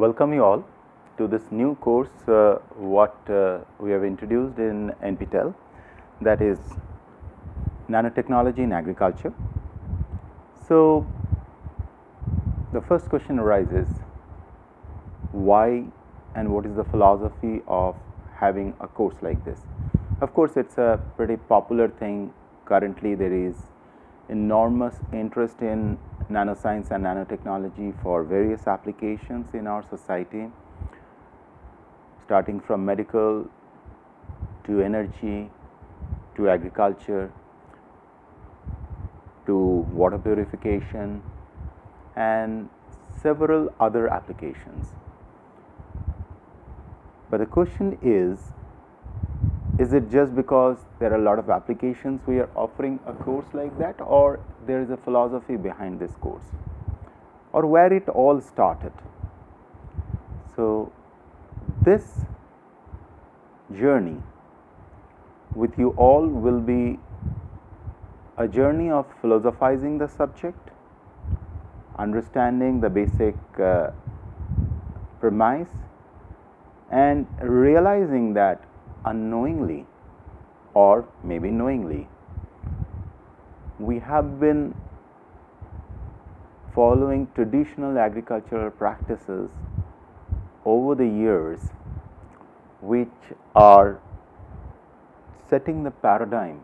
welcome you all to this new course what we have introduced in NPTEL, that is nanotechnology in agriculture. So the first question arises, why and what is the philosophy of having a course like this? Of course, it's a pretty popular thing. Currently there is enormous interest in nanoscience and nanotechnology for various applications in our society, starting from medical to energy to agriculture to water purification and several other applications. But the question is it just because there are a lot of applications we are offering a course like that, or there is a philosophy behind this course, or where it all started? So this journey with you all will be a journey of philosophizing the subject, understanding the basic premise, and realizing that unknowingly or maybe knowingly we have been following traditional agricultural practices over the years, which are setting the paradigm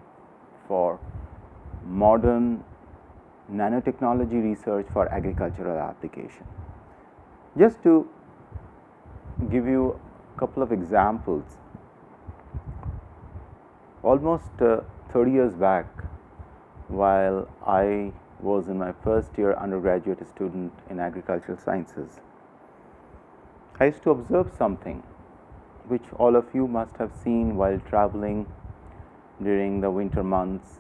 for modern nanotechnology research for agricultural application. Just to give you a couple of examples, almost 30 years back, while I was in my first year undergraduate student in agricultural sciences, I used to observe something which all of you must have seen while traveling during the winter months.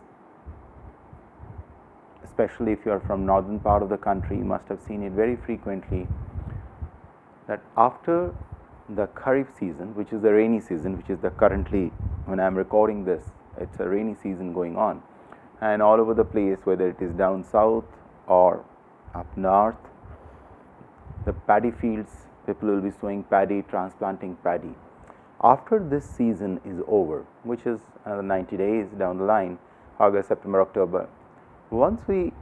Especially if you are from northern part of the country, you must have seen it very frequently, that after the Kharif season, which is the rainy season, which is the currently, when I am recording this, it's a rainy season going on, and all over the place, whether it is down south or up north, the paddy fields, people will be sowing paddy, transplanting paddy. After this season is over, which is another 90 days down the line, August, September, October, once we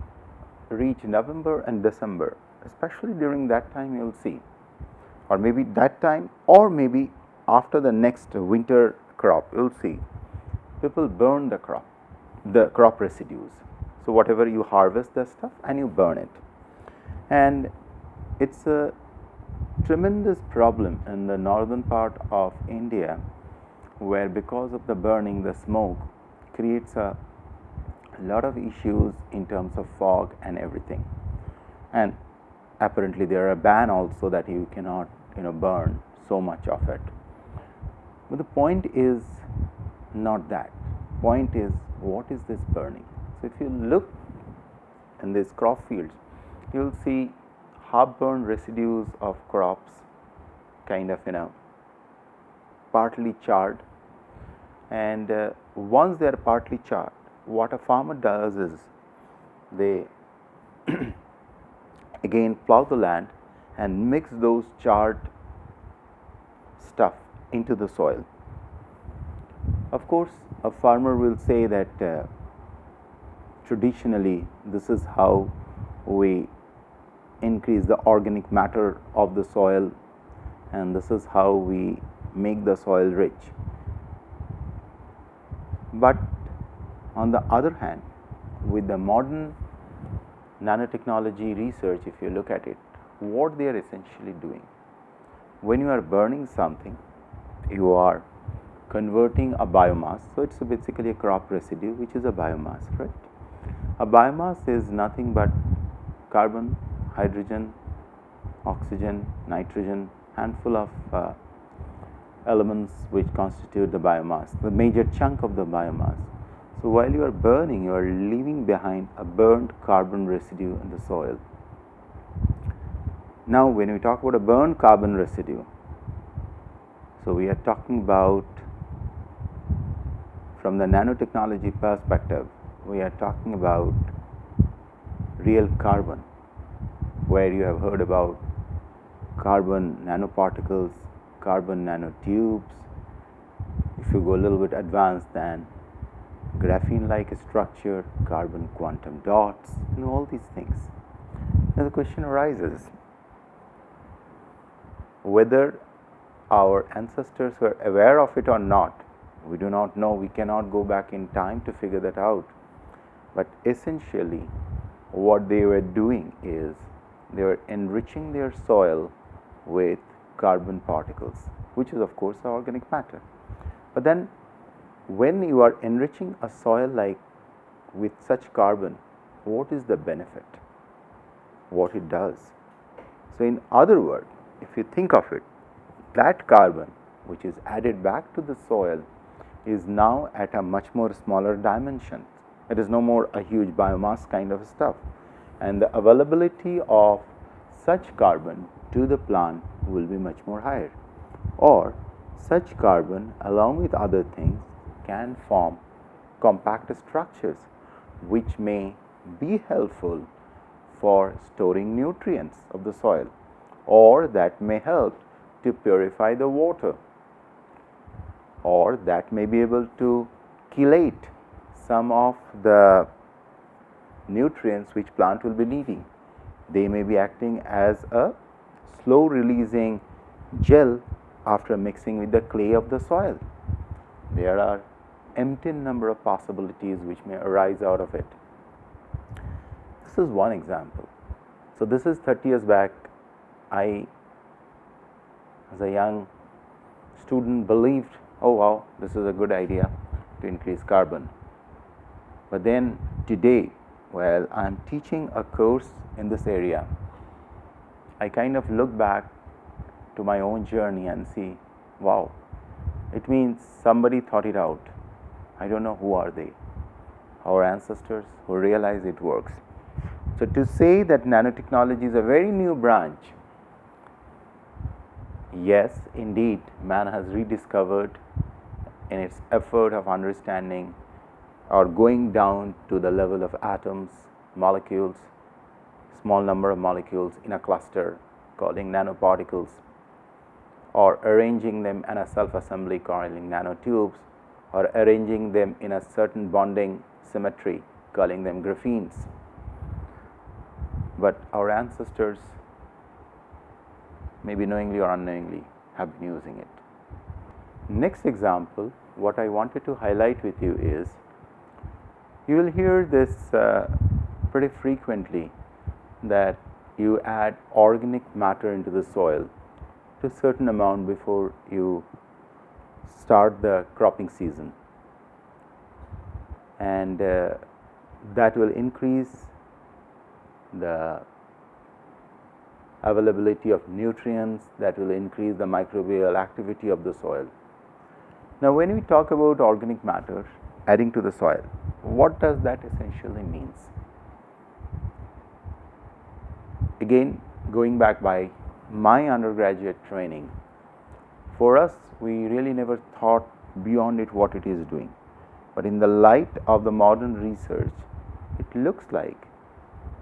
reach November and December, especially during that time, you will see, or maybe that time, or maybe after the next winter crop, you will see people burn the crop residues. So whatever you harvest the stuff and you burn it, and it's a tremendous problem in the northern part of India, where because of the burning, the smoke creates a lot of issues in terms of fog and everything. And apparently there are a ban also that you cannot burn so much of it. But the point is not that. Point is, what is this burning? So if you look in these crop fields, you will see half burned residues of crops, kind of partly charred. And once they are partly charred, what a farmer does is they again plow the land and mix those charred stuff into the soil. Of course, a farmer will say that traditionally this is how we increase the organic matter of the soil, and this is how we make the soil rich. But on the other hand, with the modern nanotechnology research, if you look at it, what they are essentially doing, when you are burning something, you are converting a biomass. So it's basically a crop residue, which is a biomass, right? A biomass is nothing but carbon, hydrogen, oxygen, nitrogen, handful of elements which constitute the biomass, the major chunk of the biomass. So while you are burning, you are leaving behind a burnt carbon residue in the soil. Now when we talk about a burnt carbon residue, so we are talking about, from the nanotechnology perspective, we are talking about real carbon, where you have heard about carbon nanoparticles, carbon nanotubes. If you go a little bit advanced, then graphene-like structure, carbon quantum dots, all these things. Now the question arises whether our ancestors were aware of it or not. We do not know. We cannot go back in time to figure that out. But essentially, what they were doing is they were enriching their soil with carbon particles, which is of course organic matter. But then when you are enriching a soil like with such carbon, what is the benefit? What it does? So in other words, if you think of it, that carbon which is added back to the soil is now at a much more smaller dimension. It is no more a huge biomass kind of stuff, and the availability of such carbon to the plant will be much more higher. Or such carbon along with other things can form compact structures which may be helpful for storing nutrients of the soil, or that may help to purify the water, or that may be able to chelate some of the nutrients which plant will be needing. They may be acting as a slow releasing gel after mixing with the clay of the soil. There are empty number of possibilities which may arise out of it. This is one example. So this is 30 years back. I, as a young student, believed, oh wow, this is a good idea to increase carbon. But then today, while I am teaching a course in this area, I kind of look back to my own journey and see, wow, it means somebody thought it out. I don't know who are they. Our ancestors who realize it works. So to say that nanotechnology is a very new branch, yes, indeed, man has rediscovered in its effort of understanding or going down to the level of atoms, molecules, small number of molecules in a cluster, calling nanoparticles, or arranging them in a self-assembly, calling nanotubes, or arranging them in a certain bonding symmetry, calling them graphenes. But our ancestors, maybe knowingly or unknowingly, have been using it. Next example, what I wanted to highlight with you is, you will hear this pretty frequently, that you add organic matter into the soil to a certain amount before you start the cropping season, and that will increase the availability of nutrients, that will increase the microbial activity of the soil. Now when we talk about organic matter adding to the soil, what does that essentially means? Again, going back by my undergraduate training, for us, we really never thought beyond it what it is doing. But in the light of the modern research, it looks like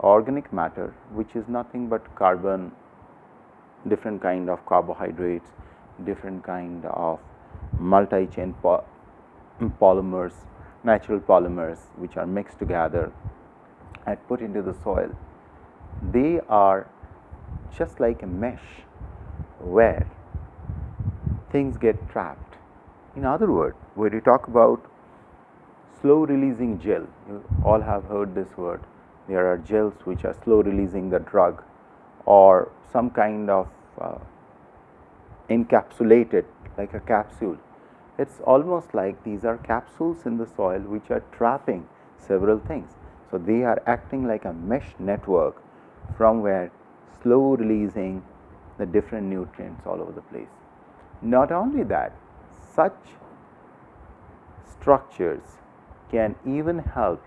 organic matter, which is nothing but carbon, different kind of carbohydrates, different kind of multi-chain polymers, natural polymers, which are mixed together and put into the soil. They are just like a mesh where things get trapped. In other words, when you talk about slow releasing gel, you all have heard this word. There are gels which are slow releasing the drug, or some kind of encapsulated like a capsule. It's almost like these are capsules in the soil which are trapping several things. So they are acting like a mesh network from where slow releasing the different nutrients all over the place. Not only that, such structures can even help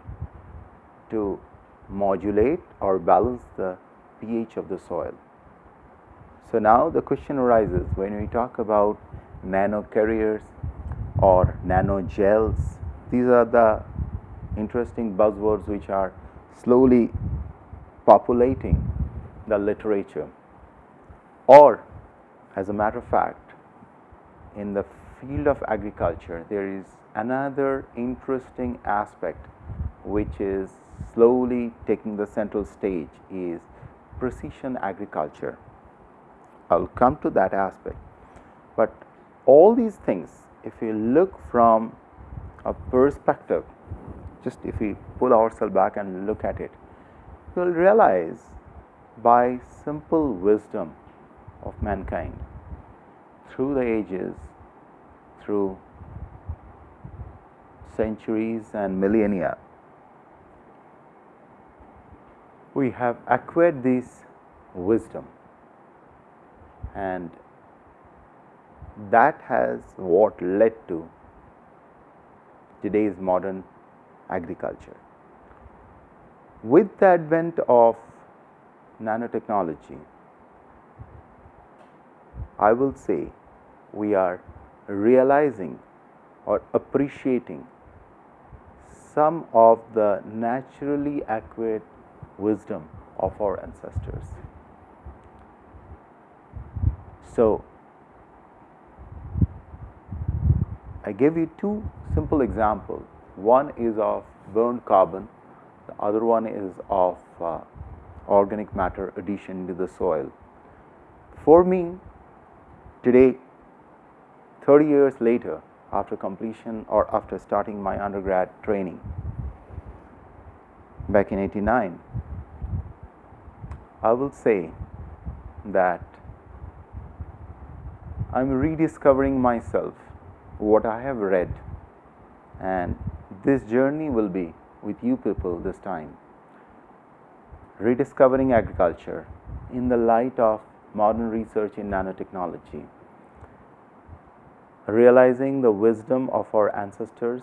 to modulate or balance the pH of the soil. So now the question arises, when we talk about nano carriers or nano gels, these are the interesting buzzwords which are slowly populating the literature. Or, as a matter of fact, in the field of agriculture, there is another interesting aspect which is slowly taking the central stage, is precision agriculture. I'll come to that aspect. But all these things, if we look from a perspective, just if we pull ourselves back and look at it, you'll realize by simple wisdom of mankind through the ages, through centuries and millennia, we have acquired this wisdom, and that has what led to today's modern agriculture. With the advent of nanotechnology, I will say we are realizing or appreciating some of the naturally acquired wisdom of our ancestors. So, I gave you two simple examples. One is of burned carbon, the other one is of organic matter addition into the soil. For me, today, 30 years later, after completion or after starting my undergrad training back in '89, I will say that I'm rediscovering myself, what I have read, and this journey will be with you people this time, rediscovering agriculture in the light of modern research in nanotechnology, realizing the wisdom of our ancestors,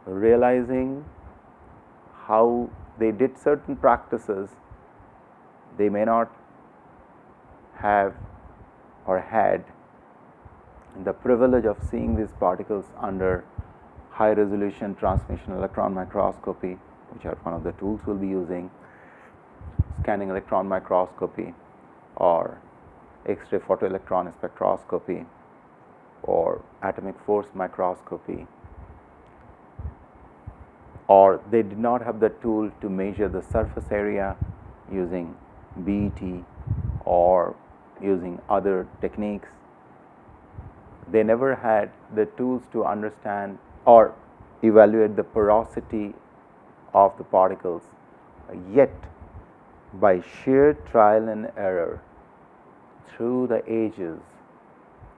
realizing how they did certain practices they may not have or had the privilege of seeing these particles under high resolution transmission electron microscopy, which are one of the tools we'll be using, scanning electron microscopy, or X-ray photoelectron spectroscopy, or atomic force microscopy, or they did not have the tool to measure the surface area using BET or using other techniques. They never had the tools to understand or evaluate the porosity of the particles. Yet, by sheer trial and error, through the ages,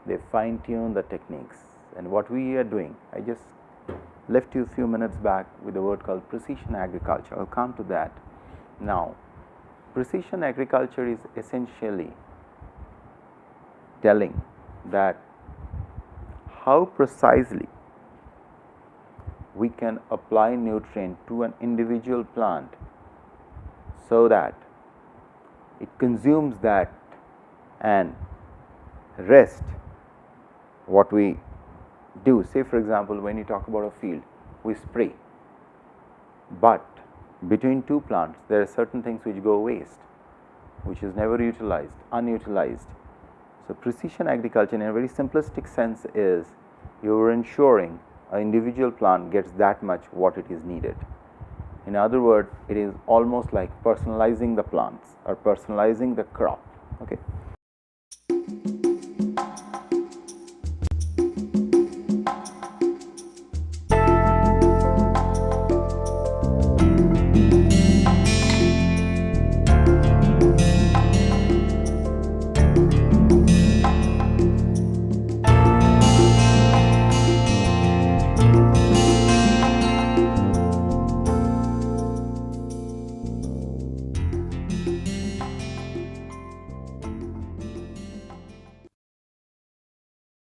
they fine-tune the techniques. And what we are doing, I just left you a few minutes back with a word called precision agriculture. I'll come to that. Now, precision agriculture is essentially telling that how precisely we can apply nutrient to an individual plant so that it consumes that and rest what we do. Say for example, when you talk about a field, we spray, but between two plants there are certain things which go waste, which is never utilized, unutilized. So precision agriculture in a very simplistic sense is you are ensuring an individual plant gets that much what it is needed. In other words, it is almost like personalizing the plants or personalizing the crop. Okay.